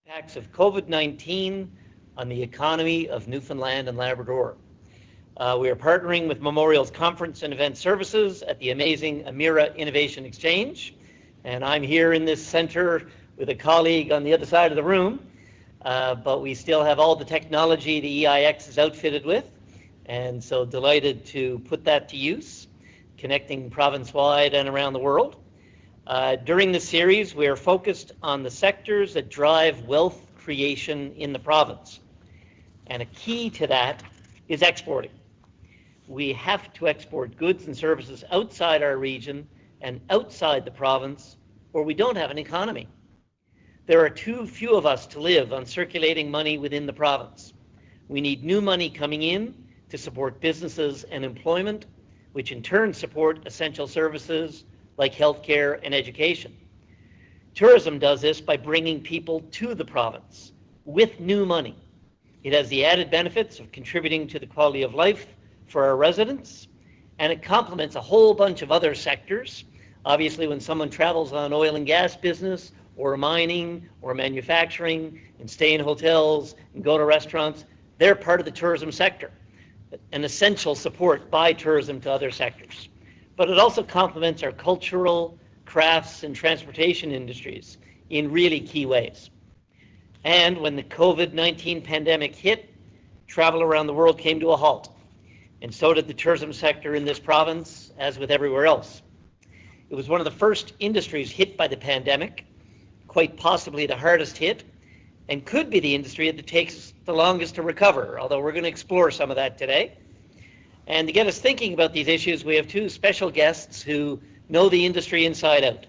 Impacts of COVID-19 on the economy of Newfoundland and Labrador. We are partnering with Memorial's Conference and Event Services at the amazing Amira Innovation Exchange. And I'm here in this center with a colleague on the other side of the room, but we still have all the technology the EIX is outfitted with. And so delighted to put that to use, connecting province-wide and around the world. During this series, we are focused on the sectors that drive wealth creation in the province. And a key to that is exporting. We have to export goods and services outside our region and outside the province, or we don't have an economy. There are too few of us to live on circulating money within the province. We need new money coming in to support businesses and employment, which in turn support essential services like healthcare and education. Tourism does this by bringing people to the province with new money. It has the added benefits of contributing to the quality of life for our residents, and it complements a whole bunch of other sectors. Obviously, when someone travels on oil and gas business or mining or manufacturing and stay in hotels and go to restaurants, they're part of the tourism sector, an essential support by tourism to other sectors. But it also complements our cultural, crafts, and transportation industries in really key ways. And when the COVID-19 pandemic hit, travel around the world came to a halt. And so did the tourism sector in this province, as with everywhere else. It was one of the first industries hit by the pandemic, quite possibly the hardest hit, and could be the industry that takes the longest to recover, although we're going to explore some of that today. And to get us thinking about these issues, we have two special guests who know the industry inside out.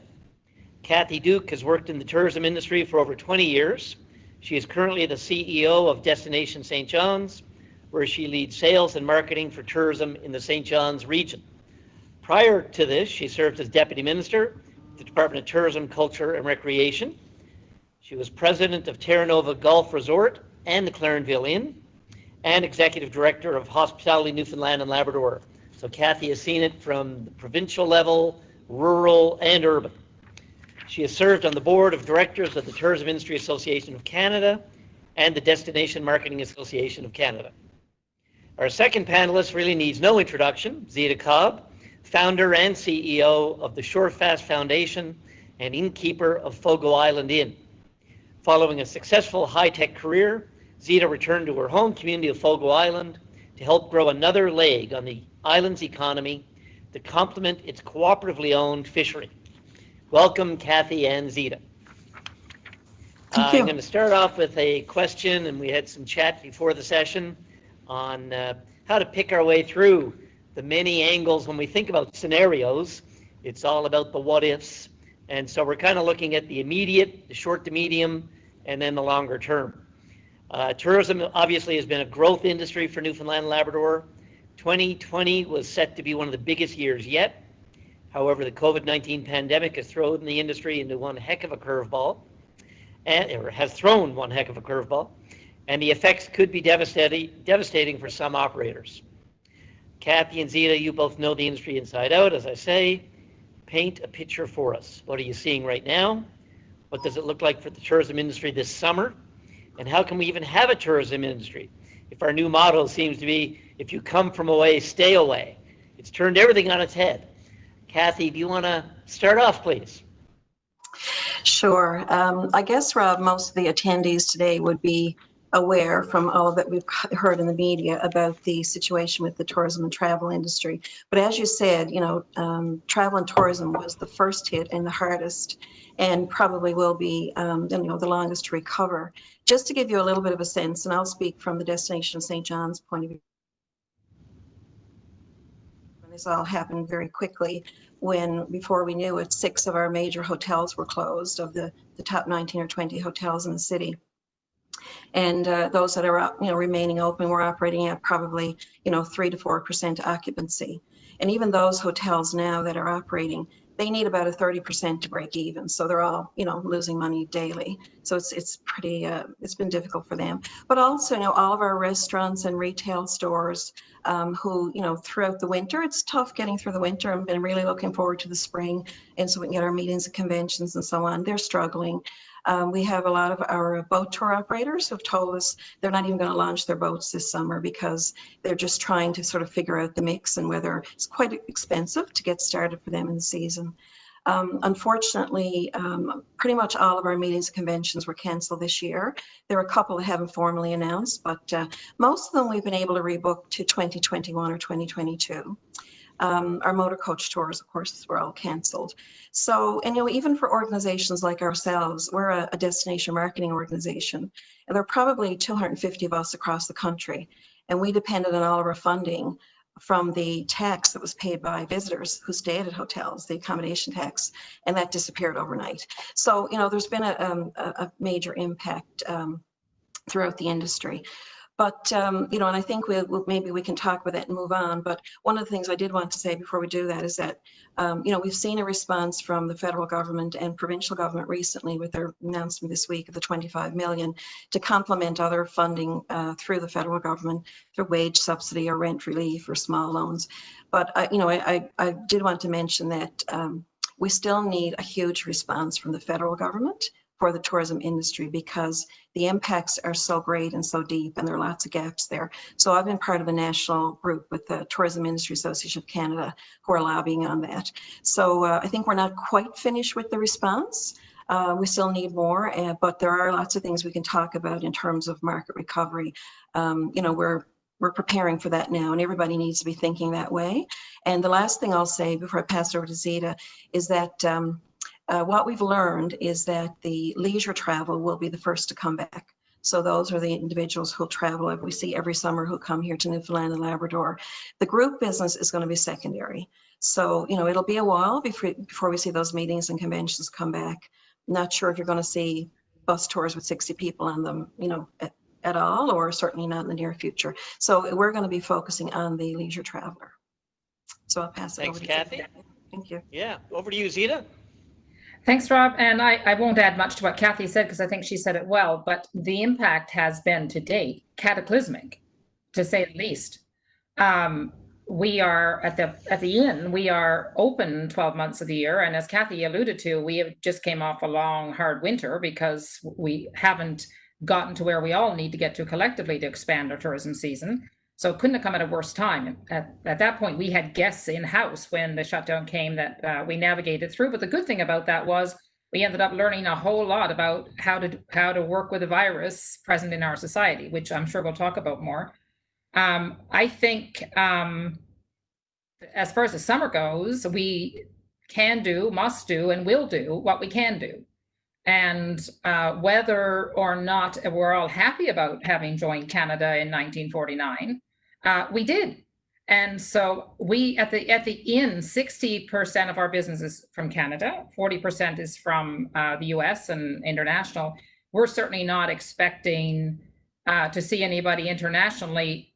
Cathy Duke has worked in the tourism industry for over 20 years. She is currently the CEO of Destination St. John's, where she leads sales and marketing for tourism in the St. John's region. Prior to this, she served as Deputy Minister, the Department of Tourism, Culture and Recreation. She was President of Terra Nova Golf Resort and the Clarenville Inn, and Executive Director of Hospitality Newfoundland and Labrador. So Cathy has seen it from the provincial level, rural, and urban. She has served on the board of directors of the Tourism Industry Association of Canada and the Destination Marketing Association of Canada. Our second panelist really needs no introduction, Zita Cobb, founder and CEO of the Shorefast Foundation and innkeeper of Fogo Island Inn. Following a successful high-tech career, Zita returned to her home community of Fogo Island to help grow another leg on the island's economy to complement its cooperatively owned fishery. Welcome, Cathy and Zita. Thank you. I'm going to start off with a question, and we had some chat before the session on how to pick our way through the many angles. When we think about scenarios, it's all about the what ifs. And so we're kind of looking at the immediate, the short to medium, and then the longer term. Tourism obviously has been a growth industry for Newfoundland and Labrador. 2020 was set to be one of the biggest years yet. However, the COVID-19 pandemic has thrown the industry into one heck of a curveball, or has thrown one heck of a curveball, and the effects could be devastating for some operators. Cathy and Zita, you both know the industry inside out, as I say. Paint a picture for us. What are you seeing right now? What does it look like for the tourism industry this summer? And how can we even have a tourism industry if our new motto seems to be, if you come from away, stay away? It's turned everything on its head. Cathy, do you want to start off, please? Sure. I guess, Rob, most of the attendees today would be aware from all that we've heard in the media about the situation with the tourism and travel industry. But as you said, travel and tourism was the first hit and the hardest, and probably will be, the longest to recover. Just to give you a little bit of a sense, and I'll speak from the Destination St. John's point of view. This all happened very quickly when, before we knew it, 6 of our major hotels were closed, of the top 19 or 20 hotels in the city. And those that are remaining open were operating at probably 3 to 4% occupancy. And even those hotels now that are operating, they need about a 30% to break even. So they're all, losing money daily. So it's pretty, it's been difficult for them. But also, all of our restaurants and retail stores who, throughout the winter, it's tough getting through the winter. I've been really looking forward to the spring. And so we can get our meetings and conventions and so on. They're struggling. We have a lot of our boat tour operators who've told us they're not even going to launch their boats this summer because they're just trying to sort of figure out the mix and whether it's quite expensive to get started for them in the season. Unfortunately, pretty much all of our meetings and conventions were canceled this year. There are a couple that haven't formally announced, but most of them we've been able to rebook to 2021 or 2022. Our motor coach tours, of course, were all canceled. So, and even for organizations like ourselves, we're a destination marketing organization, and there are probably 250 of us across the country, and we depended on all of our funding from the tax that was paid by visitors who stayed at hotels, the accommodation tax, and that disappeared overnight. So, there's been a major impact throughout the industry. But, and I think maybe we can talk about that and move on. But one of the things I did want to say before we do that is that, we've seen a response from the federal government and provincial government recently with their announcement this week of the 25 million to complement other funding through the federal government through wage subsidy or rent relief or small loans. But, I did want to mention that we still need a huge response from the federal government for the tourism industry because the impacts are so great and so deep and there are lots of gaps there. So I've been part of a national group with the Tourism Industry Association of Canada who are lobbying on that. So I think we're not quite finished with the response. We still need more, but there are lots of things we can talk about in terms of market recovery. We're preparing for that now, and everybody needs to be thinking that way. And the last thing I'll say before I pass it over to Zita is that what we've learned is that the leisure travel will be the first to come back. So those are the individuals who'll travel. We see every summer who come here to Newfoundland and Labrador. The group business is going to be secondary. So, it'll be a while before we see those meetings and conventions come back. Not sure if you're going to see bus tours with 60 people on them, at all, or certainly not in the near future. So we're going to be focusing on the leisure traveler. So I'll pass it over to Cathy. Zita. Thank you. Yeah, over to you, Zita. Thanks, Rob. And I won't add much to what Cathy said because I think she said it well, but the impact has been to date cataclysmic, to say the least. We are at the inn, we are open 12 months of the year. And as Cathy alluded to, we have just came off a long, hard winter because we haven't gotten to where we all need to get to collectively to expand our tourism season. So it couldn't have come at a worse time. At that point, we had guests in-house when the shutdown came that we navigated through. But the good thing about that was we ended up learning a whole lot about how to work with a virus present in our society, which I'm sure we'll talk about more. I think as far as the summer goes, we can do, must do, and will do what we can do. And whether or not we're all happy about having joined Canada in 1949, we did. And so we at the inn, 60% of our business is from Canada, 40% is from the US and international. We're certainly not expecting to see anybody internationally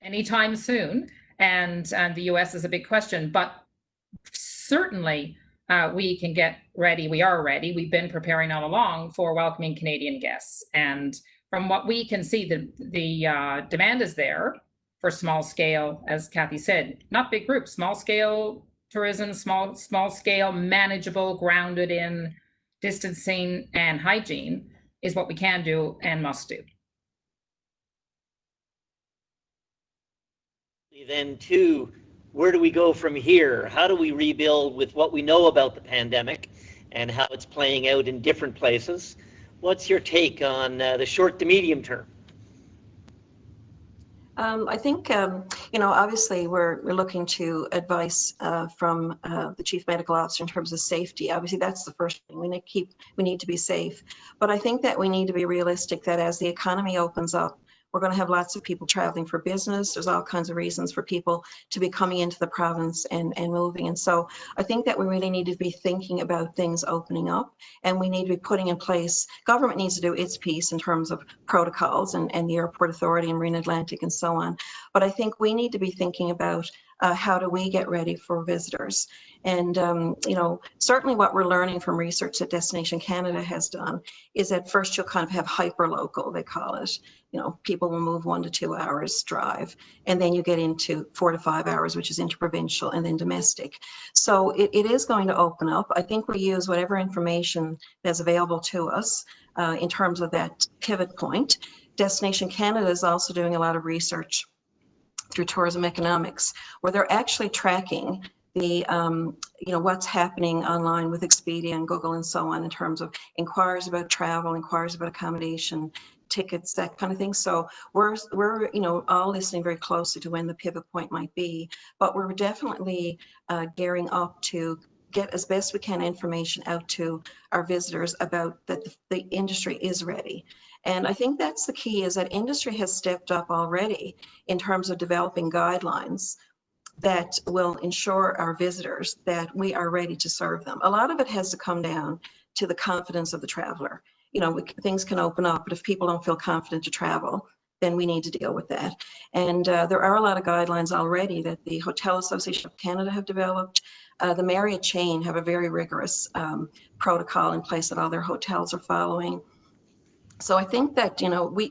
anytime soon. And the US is a big question, but certainly we can get ready. We are ready. We've been preparing all along for welcoming Canadian guests. And from what we can see, the demand is there for small scale, as Cathy said, not big groups, small scale tourism, small scale, manageable, grounded in distancing and hygiene is what we can do and must do. Then too, where do we go from here? How do we rebuild with what we know about the pandemic and how it's playing out in different places? What's your take on the short to medium term? I think, obviously we're looking to advice from the chief medical officer in terms of safety. Obviously, that's the first thing. We need to be safe. But I think that we need to be realistic that as the economy opens up, we're going to have lots of people traveling for business. There's all kinds of reasons for people to be coming into the province and moving. And so I think that we really need to be thinking about things opening up, and we need to be putting in place, government needs to do its piece in terms of protocols and the Airport Authority and Marine Atlantic and so on. But I think we need to be thinking about how do we get ready for visitors? And, certainly what we're learning from research that Destination Canada has done is at first you'll kind of have hyper-local, they call it. People will move 1 to 2 hours drive, and then you get into 4 to 5 hours, which is interprovincial, and then domestic. So it is going to open up. I think we use whatever information that's available to us in terms of that pivot point. Destination Canada is also doing a lot of research through tourism economics, where they're actually tracking the, what's happening online with Expedia and Google and so on in terms of inquiries about travel, inquiries about accommodation, tickets, that kind of thing. So we're all listening very closely to when the pivot point might be, but we're definitely gearing up to get as best we can information out to our visitors about that the industry is ready. And I think that's the key, is that industry has stepped up already in terms of developing guidelines that will ensure our visitors that we are ready to serve them. A lot of it has to come down to the confidence of the traveler. Things can open up, but if people don't feel confident to travel, then we need to deal with that. And there are a lot of guidelines already that the Hotel Association of Canada have developed. The Marriott chain have a very rigorous protocol in place that all their hotels are following. So I think that,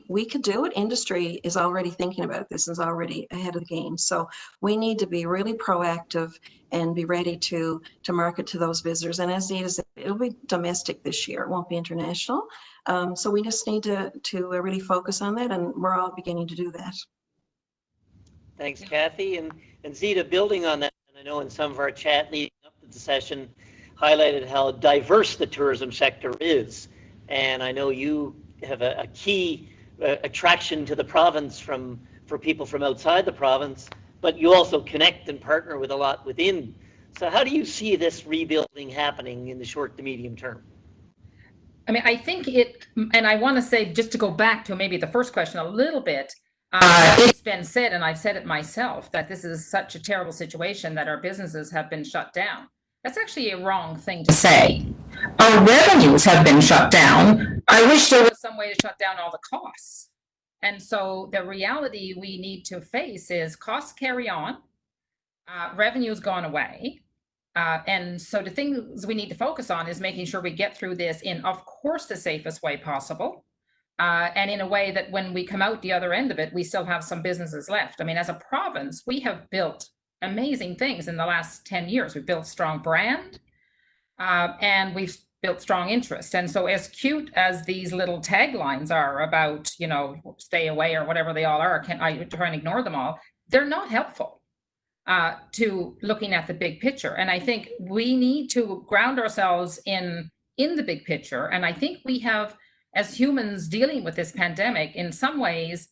we could do it. Industry is already thinking about this, is already ahead of the game. So we need to be really proactive and be ready to market to those visitors. And as Zita said, it'll be domestic this year. It won't be international. So we just need to really focus on that, and we're all beginning to do that. Thanks, Cathy. And Zita, building on that, and I know in some of our chat leading up to the session highlighted how diverse the tourism sector is. And I know you have a key attraction to the province for people from outside the province, but you also connect and partner with a lot within. So how do you see this rebuilding happening in the short to medium term? I mean, I think and I want to say, just to go back to maybe the first question a little bit, it's been said, and I've said it myself, that this is such a terrible situation that our businesses have been shut down. That's actually a wrong thing to say. Our revenues have been shut down. I wish there was some way to shut down all the costs. And so the reality we need to face is costs carry on, revenue's gone away. And so the things we need to focus on is making sure we get through this in, of course, the safest way possible. And in a way that when we come out the other end of it, we still have some businesses left. I mean, as a province, we have built amazing things in the last 10 years. We've built strong brand, and we've built strong interest. And so as cute as these little taglines are about, stay away or whatever they all are, I try and ignore them all, they're not helpful to looking at the big picture. And I think we need to ground ourselves in the big picture. And I think we have, as humans dealing with this pandemic, in some ways,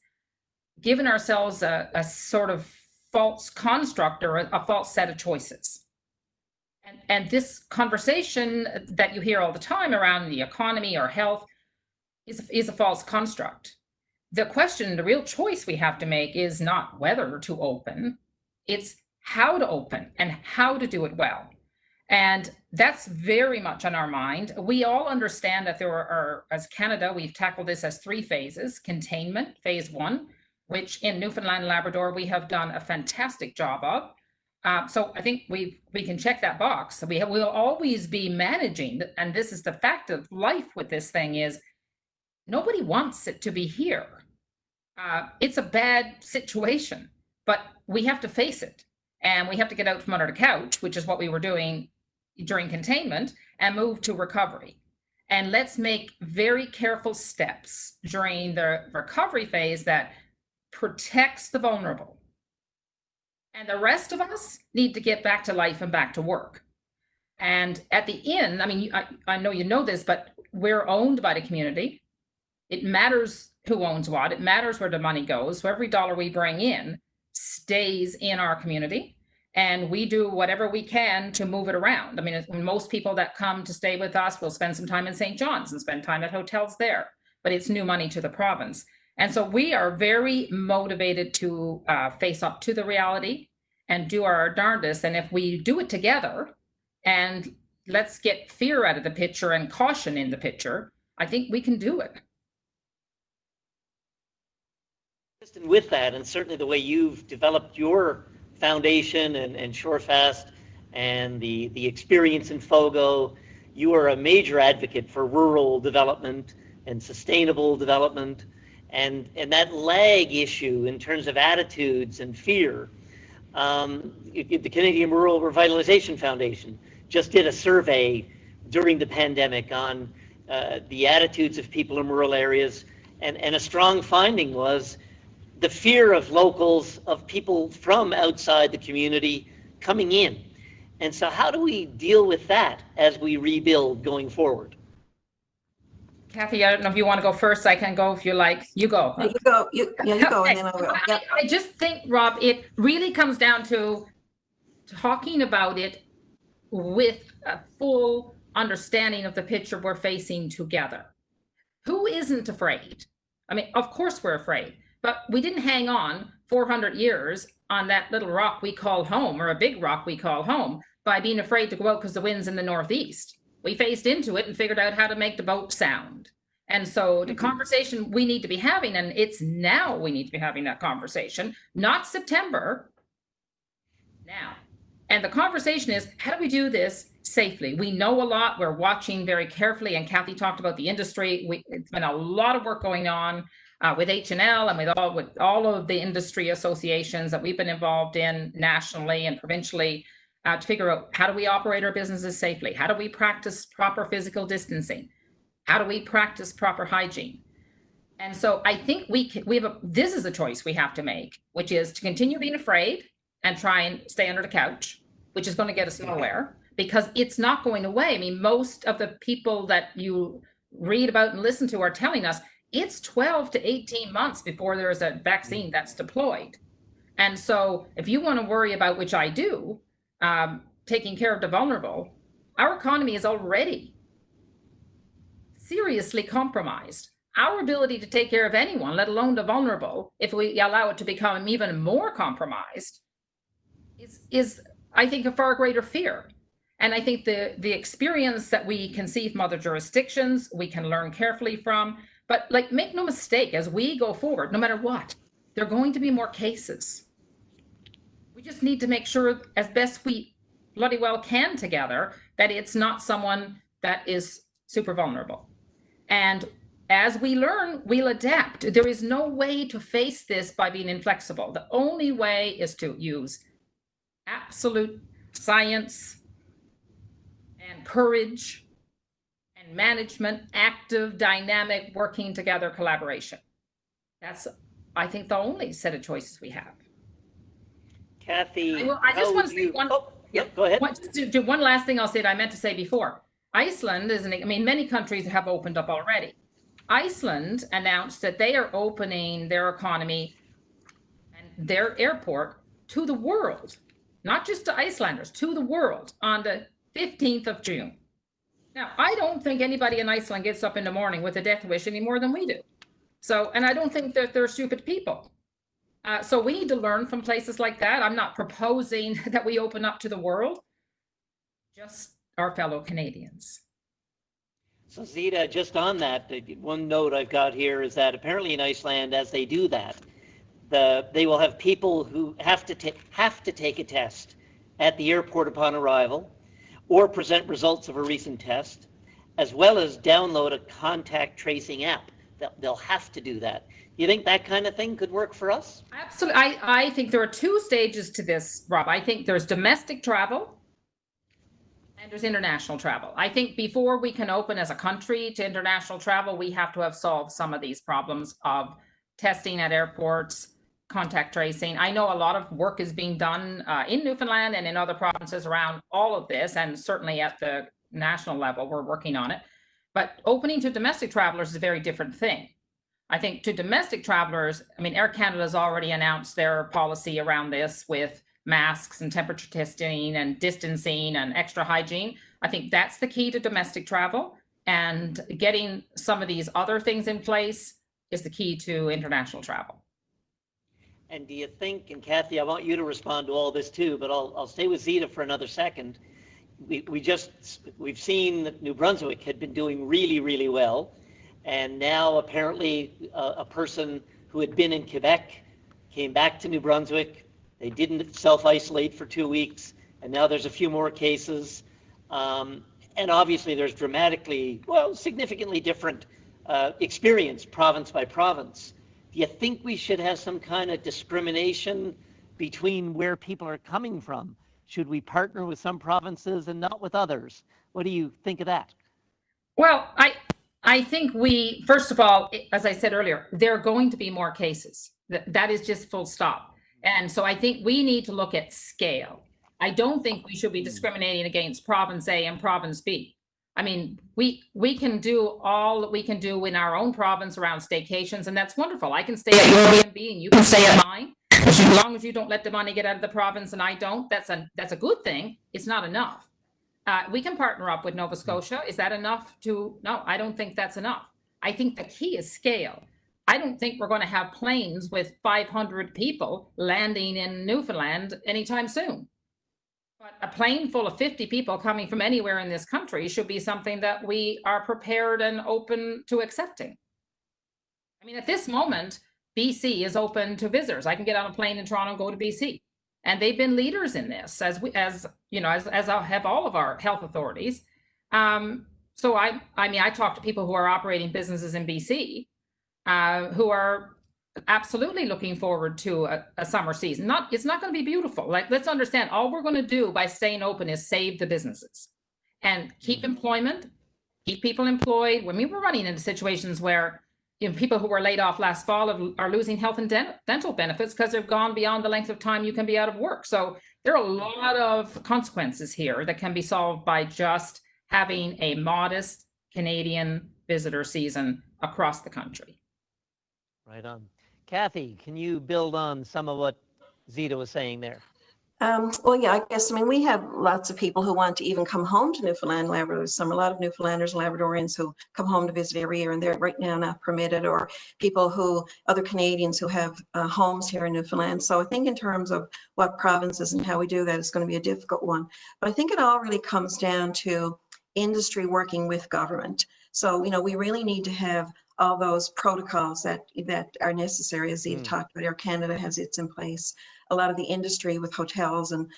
given ourselves a sort of false construct or a false set of choices. And this conversation that you hear all the time around the economy or health is a false construct. The question, the real choice we have to make is not whether to open, it's how to open and how to do it well. And that's very much on our mind. We all understand that there are, as Canada, we've tackled this as 3 phases. Containment, phase 1, which in Newfoundland and Labrador, we have done a fantastic job of. So I think we can check that box. We'll always be managing, and this is the fact of life with this thing, is nobody wants it to be here. It's a bad situation, but we have to face it. And we have to get out from under the couch, which is what we were doing during containment, and move to recovery. And let's make very careful steps during the recovery phase that protects the vulnerable. And the rest of us need to get back to life and back to work. And at the end, I mean, I know you know this, but we're owned by the community. It matters who owns what. It matters where the money goes. So every dollar we bring in stays in our community. And we do whatever we can to move it around. I mean, most people that come to stay with us will spend some time in St. John's and spend time at hotels there. But it's new money to the province. And so we are very motivated to face up to the reality and do our darndest. And if we do it together, and let's get fear out of the picture and caution in the picture, I think we can do it. With that, and certainly the way you've developed your Foundation and Shorefast and the experience in Fogo, you are a major advocate for rural development and sustainable development, and that lag issue in terms of attitudes and fear. The Canadian Rural Revitalization Foundation just did a survey during the pandemic on the attitudes of people in rural areas, and a strong finding was the fear of locals, of people from outside the community coming in. And so how do we deal with that as we rebuild going forward? Cathy, I don't know if you want to go first. I can go if you like. You go. You go. You go, and then I will. Yep. I just think, Rob, it really comes down to talking about it with a full understanding of the picture we're facing together. Who isn't afraid? I mean, of course we're afraid, but we didn't hang on 400 years on that little rock we call home, or a big rock we call home, by being afraid to go out because the wind's in the northeast. We faced into it and figured out how to make the boat sound. And so the conversation we need to be having, and it's now we need to be having that conversation, not September, now. And the conversation is, how do we do this safely? We know a lot. We're watching very carefully. And Cathy talked about the industry. It's been a lot of work going on with H&L and with all of the industry associations that we've been involved in nationally and provincially to figure out, how do we operate our businesses safely? How do we practice proper physical distancing? How do we practice proper hygiene? And so I think this is a choice we have to make, which is to continue being afraid and try and stay under the couch, which is going to get us nowhere, because it's not going away. I mean, most of the people that you read about and listen to are telling us it's 12 to 18 months before there is a vaccine that's deployed. And so if you want to worry about, which I do, taking care of the vulnerable, our economy is already seriously compromised. Our ability to take care of anyone, let alone the vulnerable, if we allow it to become even more compromised, is I think, a far greater fear. And I think the experience that we can see from other jurisdictions, we can learn carefully from, but like, make no mistake, as we go forward, no matter what, there are going to be more cases. We just need to make sure, as best we bloody well can together, that it's not someone that is super vulnerable. And as we learn, we'll adapt. There is no way to face this by being inflexible. The only way is to use absolute science and courage and management, active, dynamic, working together collaboration. That's, I think, the only set of choices we have. Cathy, I just want to say one. Oh, yeah, go ahead. Just do one last thing I'll say that I meant to say before. Iceland I mean, many countries have opened up already. Iceland announced that they are opening their economy and their airport to the world, not just to Icelanders, to the world on the 15th of June. Now, I don't think anybody in Iceland gets up in the morning with a death wish any more than we do. So, and I don't think that they're stupid people. So we need to learn from places like that. I'm not proposing that we open up to the world, just our fellow Canadians. So Zita, just on that, one note I've got here is that apparently in Iceland, as they do that, they will have people who have to take a test at the airport upon arrival, or present results of a recent test, as well as download a contact tracing app. They'll have to do that. You think that kind of thing could work for us? Absolutely. I think there are two stages to this, Rob. I think there's domestic travel and there's international travel. I think before we can open as a country to international travel, we have to have solved some of these problems of testing at airports, contact tracing. I know a lot of work is being done in Newfoundland and in other provinces around all of this, and certainly at the national level, we're working on it. But opening to domestic travelers is a very different thing. I think to domestic travelers, I mean, Air Canada has already announced their policy around this with masks and temperature testing and distancing and extra hygiene. I think that's the key to domestic travel, and getting some of these other things in place is the key to international travel. And do you think, and Cathy, I want you to respond to all this too, but I'll stay with Zita for another second. We've seen that New Brunswick had been doing really, really well. And now apparently a person who had been in Quebec came back to New Brunswick, They didn't self-isolate for 2 weeks, and now there's a few more cases. And obviously there's dramatically, well, significantly different experience province by province. Do you think we should have some kind of discrimination between where people are coming from? Should we partner with some provinces and not with others? What do you think of that? Well, I think we, first of all, as I said earlier, there are going to be more cases. That is just full stop. And so I think we need to look at scale. I don't think we should be discriminating against province A and province B. I mean, we can do all that we can do in our own province around staycations, and that's wonderful. I can stay at your Airbnb and you can stay at mine. As long as you don't let the money get out of the province and I don't, that's a good thing. It's not enough. We can partner up with Nova Scotia. Is that enough to? No, I don't think that's enough. I think the key is scale. I don't think we're going to have planes with 500 people landing in Newfoundland anytime soon. But a plane full of 50 people coming from anywhere in this country should be something that we are prepared and open to accepting. I mean, at this moment, BC is open to visitors. I can get on a plane in Toronto and go to BC. And they've been leaders in this, as have all of our health authorities. So I mean, I talk to people who are operating businesses in BC who are absolutely looking forward to a summer season. It's not going to be beautiful. Like, let's understand, all we're going to do by staying open is save the businesses and keep employment, keep people employed. When we were running into situations where people who were laid off last fall are losing health and dental benefits because they've gone beyond the length of time you can be out of work. So there are a lot of consequences here that can be solved by just having a modest Canadian visitor season across the country. Right on. Cathy, can you build on some of what Zita was saying there? Well, yeah, I guess, I mean, we have lots of people who want to even come home to Newfoundland, Labrador. There's a lot of Newfoundlanders and Labradorians who come home to visit every year, and they're right now not permitted, or other Canadians who have homes here in Newfoundland. So I think in terms of what provinces and how we do that is going to be a difficult one. But I think it all really comes down to industry working with government. So, we really need to have all those protocols that are necessary, as Zita talked about. Air Canada has its in place. A lot of the industry with hotels and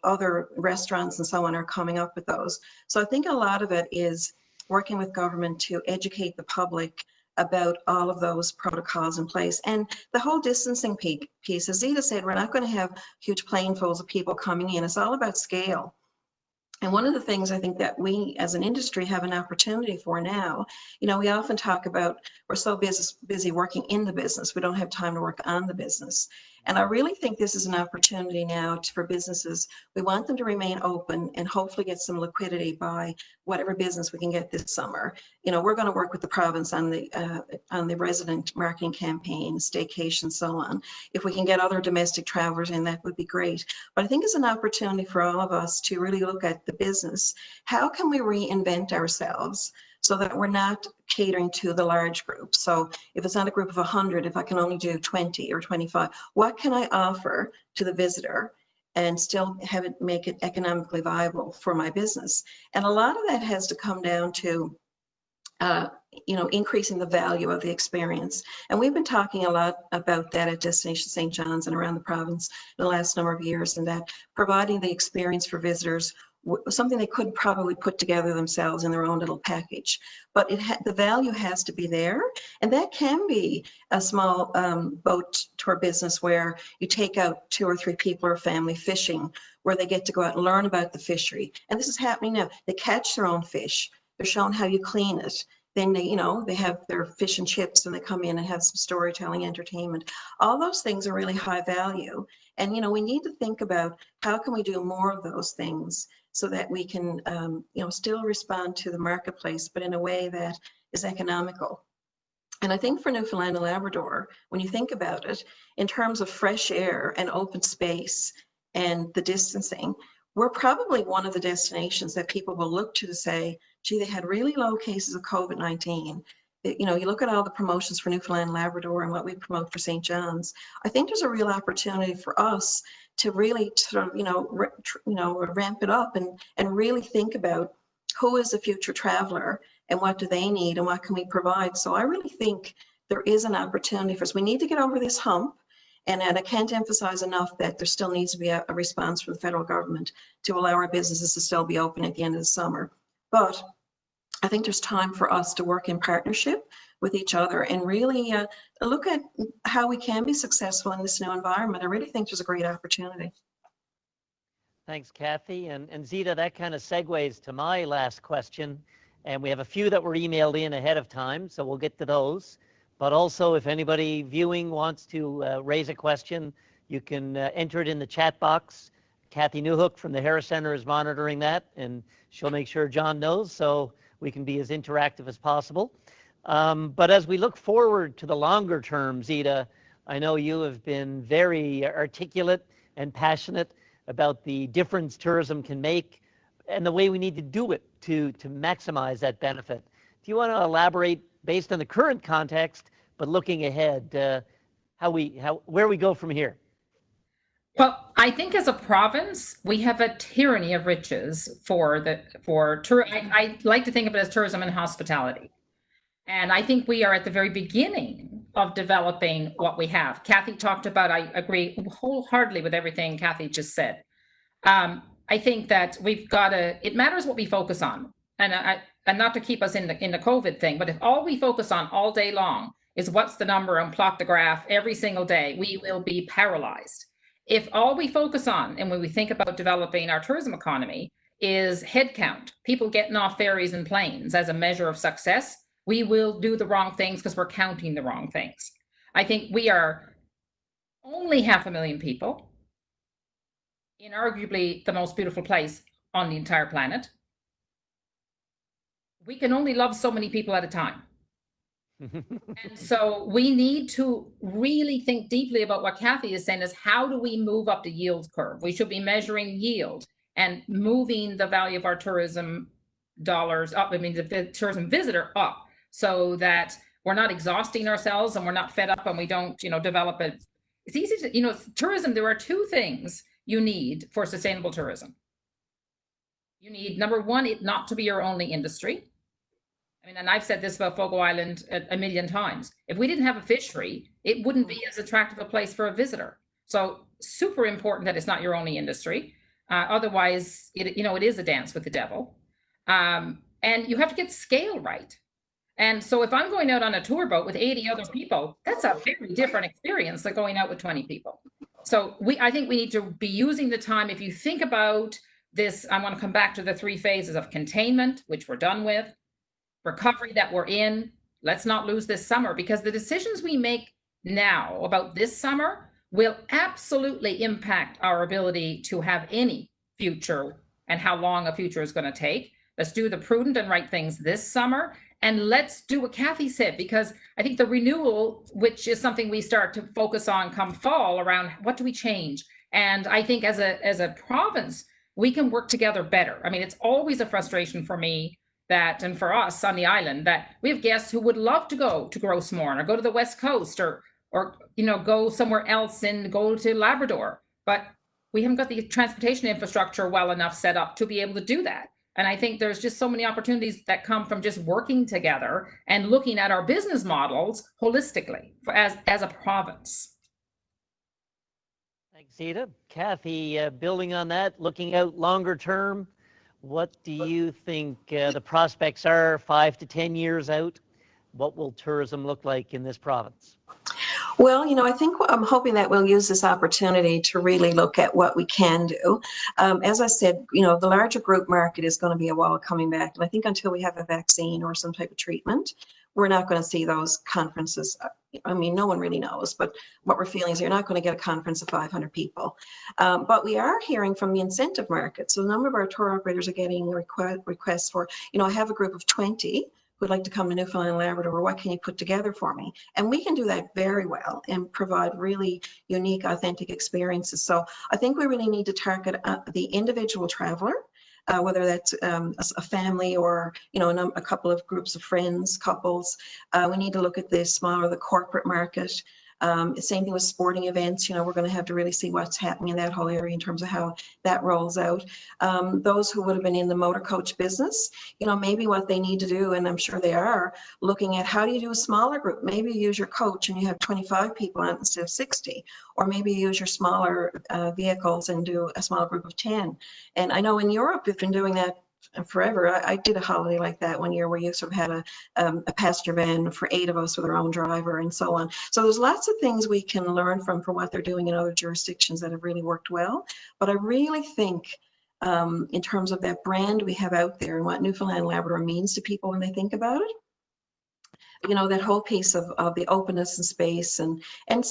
other restaurants and so on are coming up with those. So I think a lot of it is working with government to educate the public about all of those protocols in place. And the whole distancing piece, as Zita said, we're not going to have huge planefuls of people coming in. It's all about scale. And one of the things I think that we as an industry have an opportunity for now, we often talk about we're so busy working in the business, we don't have time to work on the business. And I really think this is an opportunity now for businesses. We want them to remain open and hopefully get some liquidity by whatever business we can get this summer. We're going to work with the province on the resident marketing campaign, staycation, so on. If we can get other domestic travelers in, that would be great. But I think it's an opportunity for all of us to really look at the business. How can we reinvent ourselves so that we're not catering to the large group? So if it's not a group of 100, if I can only do 20 or 25, what can I offer to the visitor and still make it economically viable for my business? And a lot of that has to come down to increasing the value of the experience. And we've been talking a lot about that at Destination St. John's and around the province in the last number of years, and that providing the experience for visitors, something they could probably put together themselves in their own little package. But the value has to be there. And that can be a small boat tour business where you take out 2 or 3 people or family fishing, where they get to go out and learn about the fishery. And this is happening now. They catch their own fish. They're shown how you clean it. Then they have their fish and chips and they come in and have some storytelling, entertainment. All those things are really high value. And, we need to think about how can we do more of those things so that we can, still respond to the marketplace, but in a way that is economical. And I think for Newfoundland and Labrador, when you think about it, in terms of fresh air and open space and the distancing, we're probably one of the destinations that people will look to say, gee, they had really low cases of COVID-19. You look at all the promotions for Newfoundland and Labrador and what we promote for St. John's. I think there's a real opportunity for us to really sort of, ramp it up and really think about who is the future traveler and what do they need and what can we provide. So I really think there is an opportunity for us. We need to get over this hump And I can't emphasize enough that there still needs to be a response from the federal government to allow our businesses to still be open at the end of the summer. But I think there's time for us to work in partnership with each other and really look at how we can be successful in this new environment. I really think there's a great opportunity. Thanks, Cathy. And Zita, that kind of segues to my last question. And we have a few that were emailed in ahead of time, so we'll get to those. But also, if anybody viewing wants to raise a question, you can enter it in the chat box. Cathy Newhook from the Harris Center is monitoring that, and she'll make sure John knows so we can be as interactive as possible. But as we look forward to the longer term, Zita, I know you have been very articulate and passionate about the difference tourism can make and the way we need to do it to maximize that benefit. Do you want to elaborate based on the current context, but looking ahead, where we go from here? Well, I think as a province, we have a tyranny of riches I like to think of it as tourism and hospitality. And I think we are at the very beginning of developing what we have. Cathy talked about, I agree wholeheartedly with everything Cathy just said. I think that it matters what we focus on. And not to keep us in the COVID thing, but if all we focus on all day long is what's the number and plot the graph every single day, we will be paralyzed. If all we focus on, and when we think about developing our tourism economy, is headcount, people getting off ferries and planes as a measure of success, we will do the wrong things because we're counting the wrong things. I think we are only 500,000 people in arguably the most beautiful place on the entire planet. We can only love so many people at a time. And so we need to really think deeply about what Cathy is saying is how do we move up the yield curve? We should be measuring yield and moving the value of our tourism dollars up, the tourism visitor up, so that we're not exhausting ourselves and we're not fed up and we don't, develop it. It's easy to, tourism, there are two things you need for sustainable tourism. You need, number one, it not to be your only industry. And I've said this about Fogo Island a million times. If we didn't have a fishery, it wouldn't be as attractive a place for a visitor. So super important that it's not your only industry. Otherwise, it is a dance with the devil. And you have to get scale right. And so if I'm going out on a tour boat with 80 other people, that's a very different experience than going out with 20 people. So I think we need to be using the time. If you think about this, I want to come back to the 3 phases of containment, which we're done with, recovery that we're in. Let's not lose this summer, because the decisions we make now about this summer will absolutely impact our ability to have any future and how long a future is going to take. Let's do the prudent and right things this summer. And let's do what Cathy said, because I think the renewal, which is something we start to focus on come fall, around what do we change? And I think as a province, we can work together better. It's always a frustration for me and for us on the island, that we have guests who would love to go to Grossmorn or go to the West Coast or go somewhere else and go to Labrador, but we haven't got the transportation infrastructure well enough set up to be able to do that. And I think there's just so many opportunities that come from just working together and looking at our business models holistically as a province. Thanks, Zita. Cathy, building on that, looking out longer term, what do you think the prospects are 5 to 10 years out? What will tourism look like in this province? Well, I think I'm hoping that we'll use this opportunity to really look at what we can do. As I said, the larger group market is going to be a while coming back. And I think until we have a vaccine or some type of treatment, we're not going to see those conferences. No one really knows, but what we're feeling is you're not going to get a conference of 500 people. But we are hearing from the incentive market. So a number of our tour operators are getting requests for, I have a group of 20 who'd like to come to Newfoundland and Labrador. What can you put together for me? And we can do that very well and provide really unique, authentic experiences. So I think we really need to target the individual traveler, whether that's a family or a couple of groups of friends, couples. We need to look at the smaller, the corporate market. Same thing with sporting events. We're going to have to really see what's happening in that whole area in terms of how that rolls out. Those who would have been in the motor coach business, maybe what they need to do, and I'm sure they are, looking at how do you do a smaller group. Maybe you use your coach and you have 25 people on it instead of 60, or maybe you use your smaller vehicles and do a small group of 10. And I know in Europe, they've been doing that forever. I did a holiday like that one year where you sort of had a passenger van for 8 of us with our own driver and so on. So there's lots of things we can learn from what they're doing in other jurisdictions that have really worked well. But I really think in terms of that brand we have out there and what Newfoundland and Labrador means to people when they think about it, that whole piece of the openness and space, and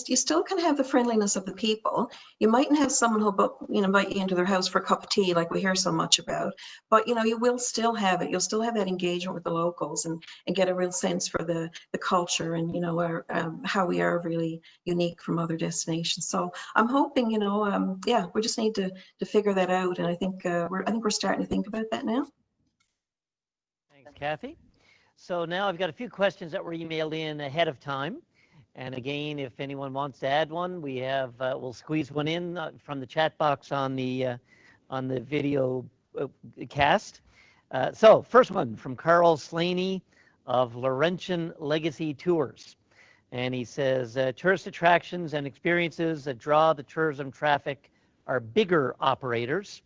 you still can have the friendliness of the people. You mightn't have someone who'll invite you into their house for a cup of tea like we hear so much about, but you will still have it. You'll still have that engagement with the locals and get a real sense for the culture and how we are really unique from other destinations. So I'm hoping we just need to figure that out, and I think we're starting to think about that now. Thanks, Cathy. So now I've got a few questions that were emailed in ahead of time. And again, if anyone wants to add one, we'll squeeze one in from the chat box on the video cast. So first one from Carl Slaney of Laurentian Legacy Tours. And he says, tourist attractions and experiences that draw the tourism traffic are bigger operators.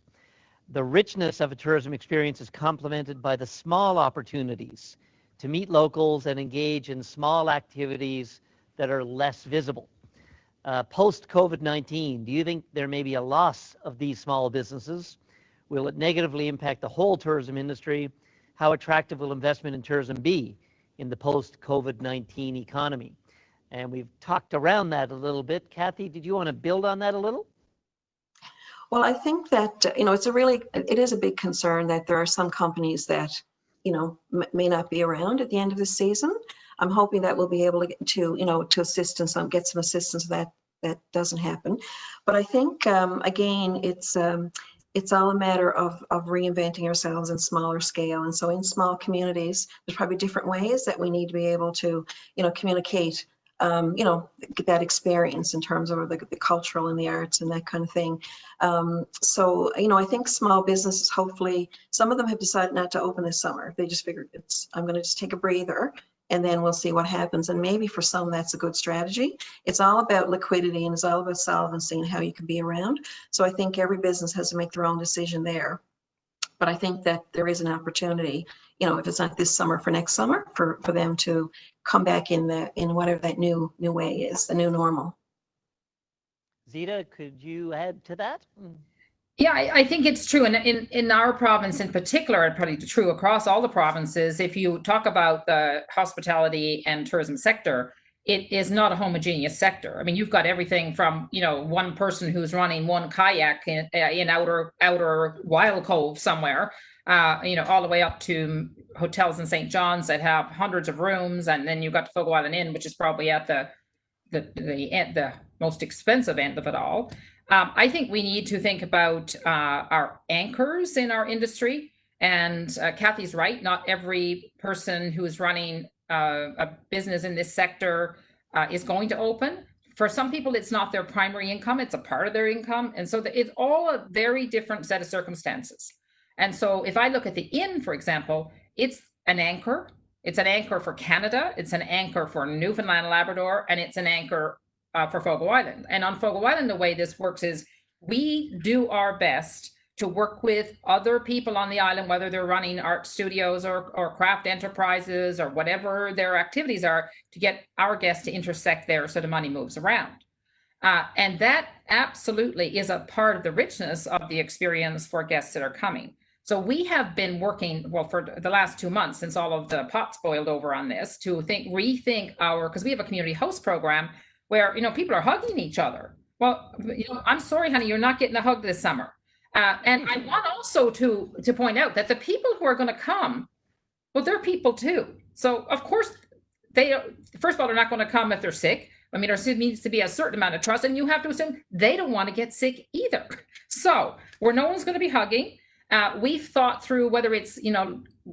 The richness of a tourism experience is complemented by the small opportunities to meet locals and engage in small activities that are less visible. Post-COVID-19, do you think there may be a loss of these small businesses? Will it negatively impact the whole tourism industry? How attractive will investment in tourism be in the post-COVID-19 economy? And we've talked around that a little bit. Cathy, did you want to build on that a little? Well, I think that, it is a big concern that there are some companies that may not be around at the end of the season. I'm hoping that we'll be able to get to assist and get some assistance that doesn't happen. But I think again, it's all a matter of reinventing ourselves in smaller scale. And so in small communities, there's probably different ways that we need to be able to communicate get that experience in terms of the cultural and the arts and that kind of thing. So I think small businesses, hopefully, some of them have decided not to open this summer. They just figured I'm going to just take a breather and then we'll see what happens. And maybe for some, that's a good strategy. It's all about liquidity and it's all about solvency and how you can be around. So I think every business has to make their own decision there. But I think that there is an opportunity, if it's not this summer, for next summer, for them to come back in whatever that new way is, the new normal. Zita, could you add to that? Yeah, I think it's true. And in our province in particular, and probably true across all the provinces, if you talk about the hospitality and tourism sector, it is not a homogeneous sector. I mean, you've got everything from, one person who's running one kayak in outer Wild Cove somewhere, all the way up to hotels in St. John's that have hundreds of rooms. And then you've got the Fogo Island Inn, which is probably at the most expensive end of it all. I think we need to think about our anchors in our industry. And Cathy's right, not every person who is running a business in this sector is going to open. For some people, it's not their primary income, it's a part of their income. And so it's all a very different set of circumstances. And so if I look at the inn, for example, it's an anchor. It's an anchor for Canada, it's an anchor for Newfoundland and Labrador, and it's an anchor for Fogo Island. And on Fogo Island, the way this works is we do our best to work with other people on the island, whether they're running art studios or craft enterprises or whatever their activities are, to get our guests to intersect there so the money moves around. And that absolutely is a part of the richness of the experience for guests that are coming. So we have been working, for the last 2 months since all of the pots boiled over on this, to rethink because we have a community host program where, people are hugging each other. Well, I'm sorry, honey, you're not getting a hug this summer. And I want also to point out that the people who are going to come, well, they're people too. So of course, first of all, they're not going to come if they're sick. I mean, there needs to be a certain amount of trust, and you have to assume they don't want to get sick either. So where no one's going to be hugging, we've thought through whether it's,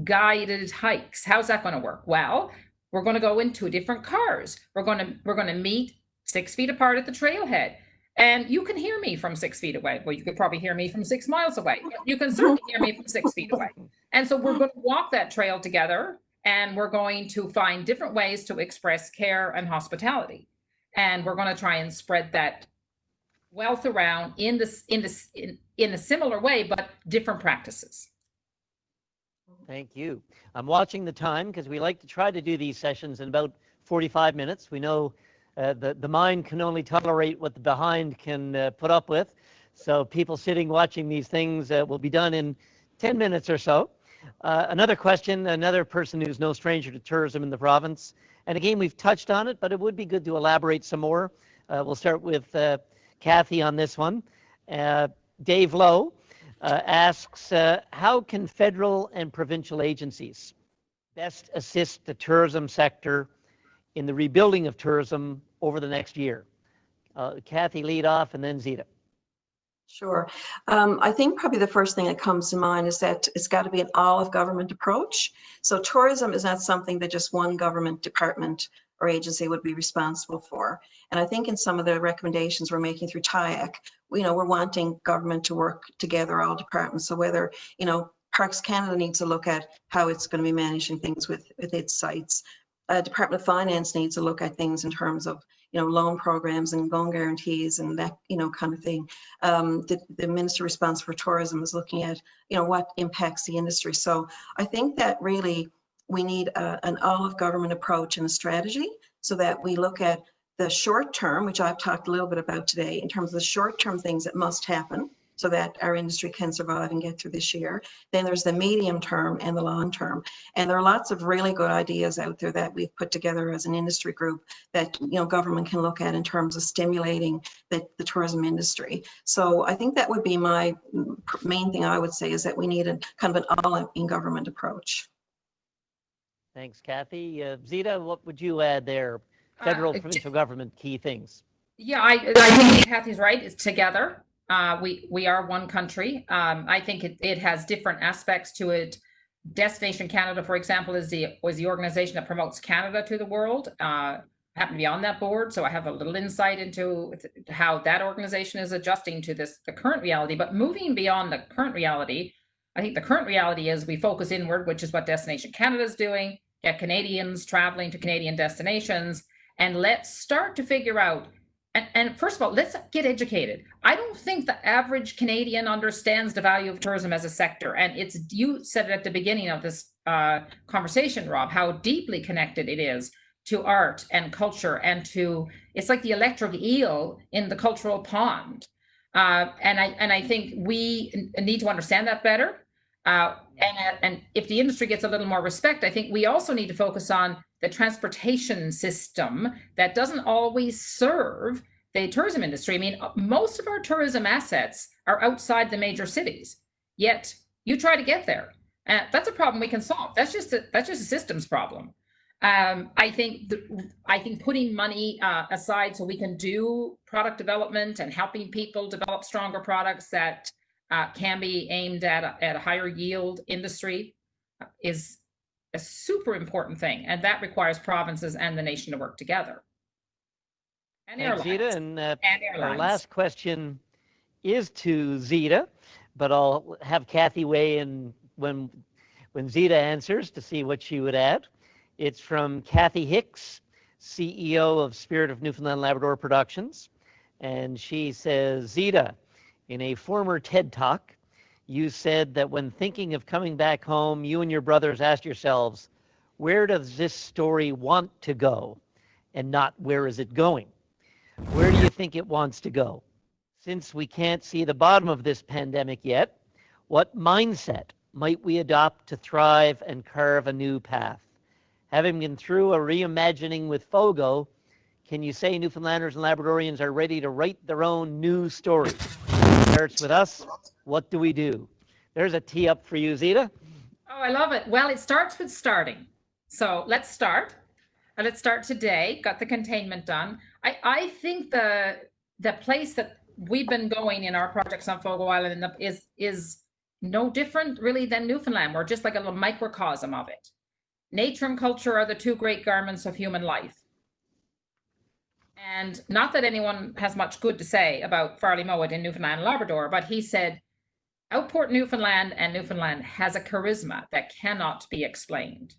guided hikes. How's that going to work? Well, we're going to go in 2 different cars. We're going to meet 6 feet apart at the trailhead. And you can hear me from 6 feet away. Well, you could probably hear me from 6 miles away. You can certainly hear me from 6 feet away. And so we're going to walk that trail together, and we're going to find different ways to express care and hospitality. And we're going to try and spread that wealth around in a similar way, but different practices. Thank you. I'm watching the time because we like to try to do these sessions in about 45 minutes. We know the mind can only tolerate what the behind can put up with. So people sitting watching these things will be done in 10 minutes or so. Another question, another person who's no stranger to tourism in the province. And again, we've touched on it, but it would be good to elaborate some more. We'll start with Cathy on this one. Dave Lowe asks, how can federal and provincial agencies best assist the tourism sector in the rebuilding of tourism over the next year? Cathy, lead off, and then Zita. Sure. I think probably the first thing that comes to mind is that it's got to be an all-of-government approach. So tourism is not something that just one government department or agency would be responsible for. And I think in some of the recommendations we're making through TIAC, we're wanting government to work together, all departments. So whether, Parks Canada needs to look at how it's going to be managing things with its sites. Department of Finance needs to look at things in terms of, loan programs and loan guarantees and that, kind of thing. The Minister responsible for tourism is looking at, what impacts the industry. So I think that really we need an all-of-government approach and a strategy so that we look at the short term, which I've talked a little bit about today, in terms of the short-term things that must happen so that our industry can survive and get through this year. Then there's the medium term and the long term. And there are lots of really good ideas out there that we've put together as an industry group that government can look at in terms of stimulating the tourism industry. So I think that would be my main thing I would say, is that we need a kind of an all-in-government approach. Thanks, Cathy. Zita, what would you add there? Federal, provincial government, key things. Yeah, I think Cathy's right. It's together. We are one country. I think it has different aspects to it. Destination Canada, for example, was the organization that promotes Canada to the world. I happen to be on that board, so I have a little insight into how that organization is adjusting to the current reality. But moving beyond the current reality, I think the current reality is we focus inward, which is what Destination Canada is doing, get Canadians traveling to Canadian destinations, and let's start to figure out. And first of all, let's get educated. I don't think the average Canadian understands the value of tourism as a sector. And you said it at the beginning of this conversation, Rob, how deeply connected it is to art and culture and it's like the electric eel in the cultural pond. And I think we need to understand that better. And if the industry gets a little more respect, I think we also need to focus on the transportation system that doesn't always serve the tourism industry. I mean, most of our tourism assets are outside the major cities, yet you try to get there. That's a problem we can solve. That's just a systems problem. I think putting money aside so we can do product development and helping people develop stronger products that can be aimed at a higher yield industry is a super important thing, and that requires provinces and the nation to work together. And Thanks, Zita. And airlines. Our last question is to Zita, but I'll have Cathy weigh in when Zita answers to see what she would add. It's from Cathy Hicks, CEO of Spirit of Newfoundland Labrador Productions, and she says, Zita, in a former TED Talk, you said that when thinking of coming back home, you and your brothers asked yourselves, where does this story want to go, and not where is it going? Where do you think it wants to go? Since we can't see the bottom of this pandemic yet, what mindset might we adopt to thrive and carve a new path? Having been through a reimagining with FOGO, can you say Newfoundlanders and Labradorians are ready to write their own new story? It starts with us. What do we do? There's a tee up for you, Zita. Oh, I love it. Well, it starts with starting. So let's start. Let's start today. Got the containment done. I think the place that we've been going in our projects on Fogo Island is no different really than Newfoundland. We're just like a little microcosm of it. Nature and culture are the two great garments of human life. And not that anyone has much good to say about Farley Mowat in Newfoundland and Labrador, but he said, Outport Newfoundland and Newfoundland has a charisma that cannot be explained.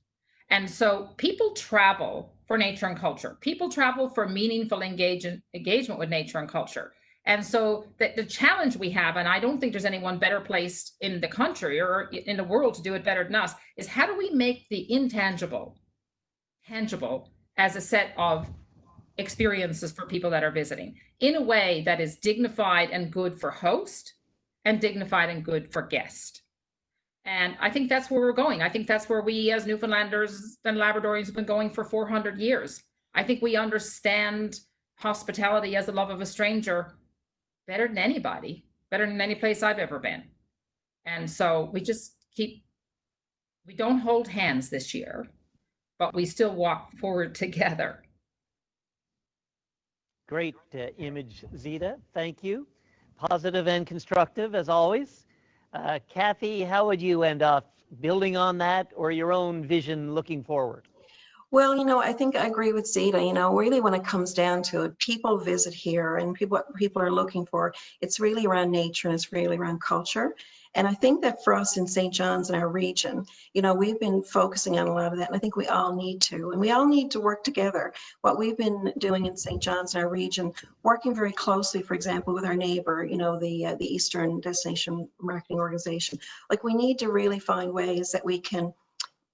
And so people travel for nature and culture. People travel for meaningful engagement with nature and culture. And so the challenge we have, and I don't think there's anyone better placed in the country or in the world to do it better than us, is how do we make the intangible tangible as a set of experiences for people that are visiting in a way that is dignified and good for host and dignified and good for guest. And I think that's where we're going. I think that's where we as Newfoundlanders and Labradorians have been going for 400 years. I think we understand hospitality as the love of a stranger better than anybody, better than any place I've ever been. And so we don't hold hands this year, but we still walk forward together. Great image, Zita. Thank you. Positive and constructive, as always. Cathy, how would you end up building on that or your own vision looking forward? Well, I think I agree with Zita. Really when it comes down to it, people visit here and what people are looking for, it's really around nature and it's really around culture. And I think that for us in St. John's and our region, we've been focusing on a lot of that. And I think we all need to, and we all need to work together. What we've been doing in St. John's and our region, working very closely, for example, with our neighbor, the Eastern Destination Marketing Organization. Like we need to really find ways that we can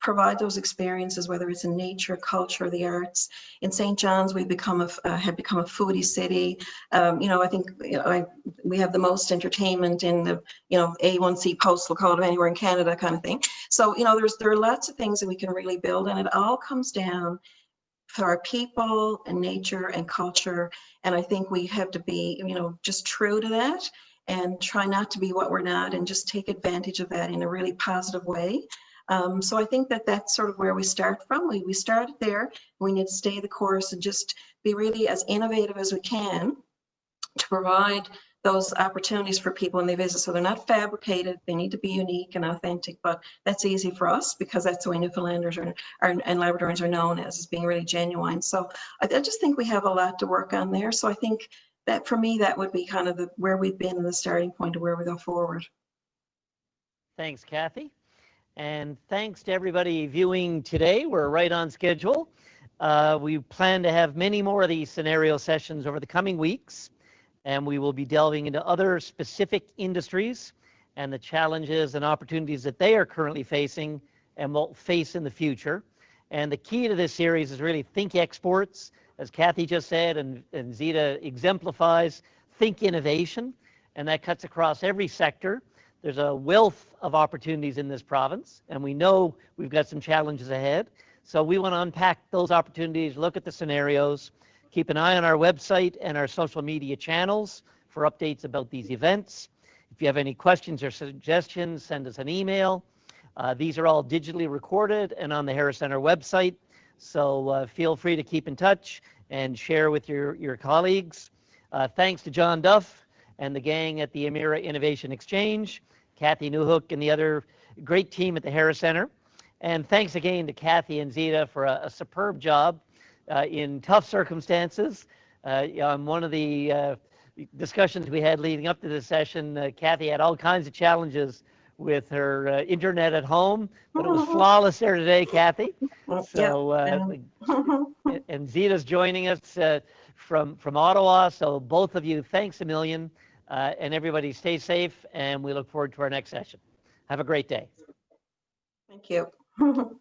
provide those experiences, whether it's in nature, culture, the arts. In St. John's, we've have become a foodie city. I think we have the most entertainment in the A1C postal code of anywhere in Canada, kind of thing. So there are lots of things that we can really build, and it all comes down to our people and nature and culture. And I think we have to be just true to that and try not to be what we're not, and just take advantage of that in a really positive way. So I think that that's sort of where we start from. We started there. We need to stay the course and just be really as innovative as we can to provide those opportunities for people when they visit. So they're not fabricated. They need to be unique and authentic, but that's easy for us because that's the way Newfoundlanders and Labradorians are known as being really genuine. So I just think we have a lot to work on there. So I think that for me, that would be kind of where we've been and the starting point of where we go forward. Thanks, Cathy. And thanks to everybody viewing today. We're right on schedule. We plan to have many more of these scenario sessions over the coming weeks, and we will be delving into other specific industries and the challenges and opportunities that they are currently facing and will face in the future. And the key to this series is really think exports, as Cathy just said, and Zita exemplifies, think innovation, and that cuts across every sector. There's a wealth of opportunities in this province, and we know we've got some challenges ahead. So we want to unpack those opportunities, look at the scenarios, keep an eye on our website and our social media channels for updates about these events. If you have any questions or suggestions, send us an email. These are all digitally recorded and on the Harris Center website. So feel free to keep in touch and share with your colleagues. Thanks to John Duff and the gang at the Emira Innovation Exchange, Cathy Newhook and the other great team at the Harris Center. And thanks again to Cathy and Zita for a superb job in tough circumstances. On one of the discussions we had leading up to this session, Cathy had all kinds of challenges with her internet at home, but it was flawless there today, Cathy. So, and Zita's joining us from Ottawa. So both of you, thanks a million. And everybody stay safe, and we look forward to our next session. Have a great day. Thank you.